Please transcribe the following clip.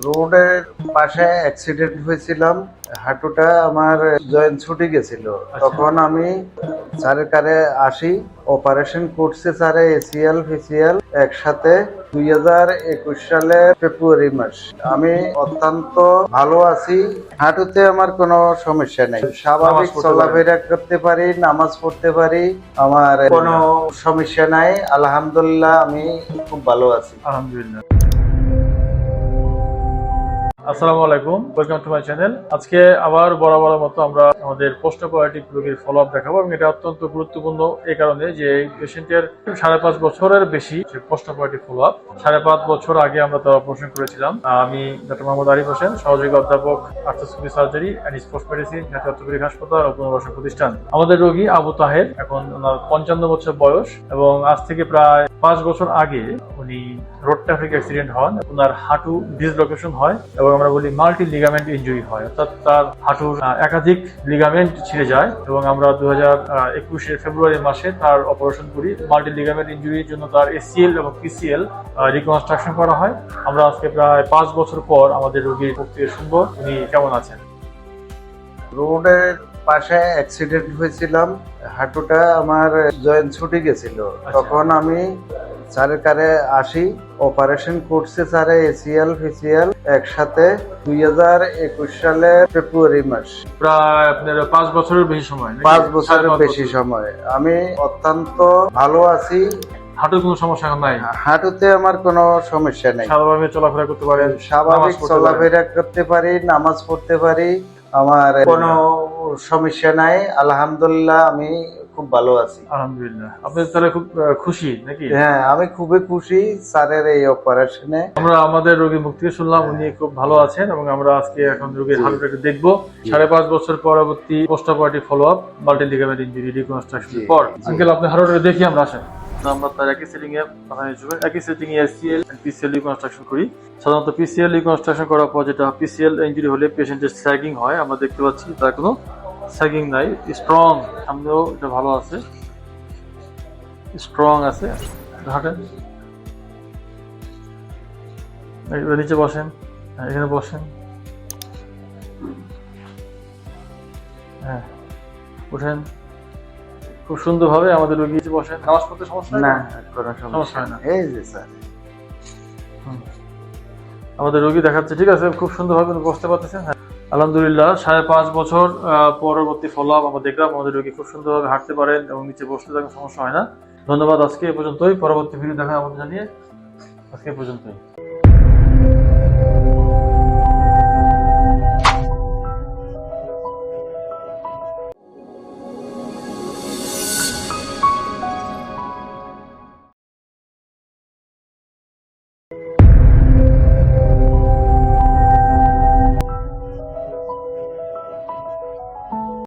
রোডের পাশে অ্যাক্সিডেন্ট হয়েছিলাম, হাঁটুটা আমার জয়েন্ট ছুটে গেছিল। তখন আমি স্যারের কাছে আসি, অপারেশন করছে স্যারে, এসিএল ফিসিএল একসাথে 2021 সালের ফেব্রুয়ারি মাস। আমি অত্যন্ত ভালো আছি, হাঁটুতে আমার কোনো সমস্যা নেই, স্বাভাবিক চলাফেরা করতে পারি, নামাজ পড়তে পারি, আমার কোনো সমস্যা নাই। আলহামদুলিল্লাহ, আমি খুব ভালো আছি। আলহামদুলিল্লাহ। আসসালামু আলাইকুম, ওয়েলকাম টু মাই চ্যানেল। আজকে আবার বরাবরের মতো আমরা আমাদের পোস্ট অপারেটিভ রোগীর ফলো আপ দেখাবো, এবং এটা অত্যন্ত গুরুত্বপূর্ণ এই কারণে যে এই পেশেন্টের 5.5 বছরের বেশি পোস্ট অপারেটিভ ফলো আপ। 5.5 বছর আগে আমরা তার অপারেশন করেছিলাম। আমি ডক্টর মোহাম্মদ আরিফ হোসেন, সহযোগী অধ্যাপক arthroscopy surgery and sports medicine, জাতীয় অর্থোপেডিক হাসপাতাল ও পুনর্বাসন প্রতিষ্ঠান। আমাদের রোগী আবু তাহের, এখন ওনার 55 বছর বয়স, এবং আজ থেকে প্রায় 5 বছর আগে উনি রোড ট্রাফিক অ্যাক্সিডেন্ট হন। ওনার হাঁটু ডিসলোকেশন হয়, এবং আমরা বলি মাল্টি লিগামেন্ট ইনজুরি হয়, অর্থাৎ তার হাঁটুর একাধিক লিগামেন্ট ছিঁড়ে যায়। এবং আমরা 2021 ফেব্রুয়ারি মাসে তার অপারেশন করি। মাল্টি লিগামেন্ট ইনজুরির জন্য তার এসিএল এবং পিসিএল রিকনস্ট্রাকশন করা হয়। আমরা আজকে প্রায় 5 বছর পর আমাদের রোগীর মুক্তি শুনবো উনি কেমন আছেন। রোডের পাশে অ্যাক্সিডেন্ট হয়েছিলাম, হাঁটুটা আমার জয়েন্ট ছুটে গেছিল। তখন আমি স্যারের কাছে আসি, অপারেশন করছে স্যারে, এসিএল ফিসিএল একসাথে 2021 সালের ফেব্রুয়ারি মাস। প্রায় আপনার 5 বছরের বেশি সময়। 5 বছরের বেশি সময়। আমি অত্যন্ত ভালো আছি, হাঁটুর কোনো সমস্যা এখন নাই। হাঁটুতে আমার কোনো সমস্যা নেই, স্বাভাবিকভাবে চলাফেরা করতে পারেন, স্বাভাবিক চলাফেরা করতে পারি, নামাজ পড়তে পারি, আমার কোনো সমস্যা নাই। আলহামদুলিল্লাহ, আমি খুব ভালো আছি। আলহামদুলিল্লাহ। আপনি তাহলে খুব খুশি নাকি? হ্যাঁ, আমি খুবই খুশি স্যারের এই অপারেশনে। আমরা আমাদের রোগীর মুখ থেকে শুনলাম উনি খুব ভালো আছেন, এবং আমরা আজকে এখন রোগীর হাঁটুটাকে দেখবো 5.5 বছর পরবর্তী post operative follow up multi ligament injury রিকনস্ট্রাকশনের পর। আঙ্কেল, আপনি হাঁটুটাকে দেখি আমরা আসেন। আমরা তার একই সেটিং এ একই সেটিং এ এসিএল এন্ড পিসিএল রিকনস্ট্রাকশন করি। সাধারণত পিসিএল রিকনস্ট্রাকশন করার পর যেটা পিসিএল ইনজুরি হলে পেশেন্টের স্যাগিং হয়, আমরা দেখতে পাচ্ছি তার কোনো স্যাগিং নাই, স্ট্রং, সামনেও এটা ভালো আছে, স্ট্রং আছে। হাঁটেন, নিচে বসেন, এখানে বসেন, হ্যাঁ উঠেন। খুব সুন্দরভাবে আমাদের রোগী বসেন। নামাজ পড়তে সমস্যা না, কোনো সমস্যা হয় না। এই যে স্যার, আমাদের রোগী দেখাচ্ছে, ঠিক আছে, খুব সুন্দরভাবে বসতে পারতেছেন। আলহামদুলিল্লাহ, 5.5 বছর পরবর্তী ফলো আপ আমরা দেখলাম আমাদের রোগী খুব সুন্দরভাবে হাঁটতে পারেন এবং নিচে বসতে থাকেন, সমস্যা হয় না। ধন্যবাদ। আজকে এ পর্যন্তই। পরবর্তী ভিডিও দেখা আমাদের জানিয়ে আজকে এ পর্যন্তই।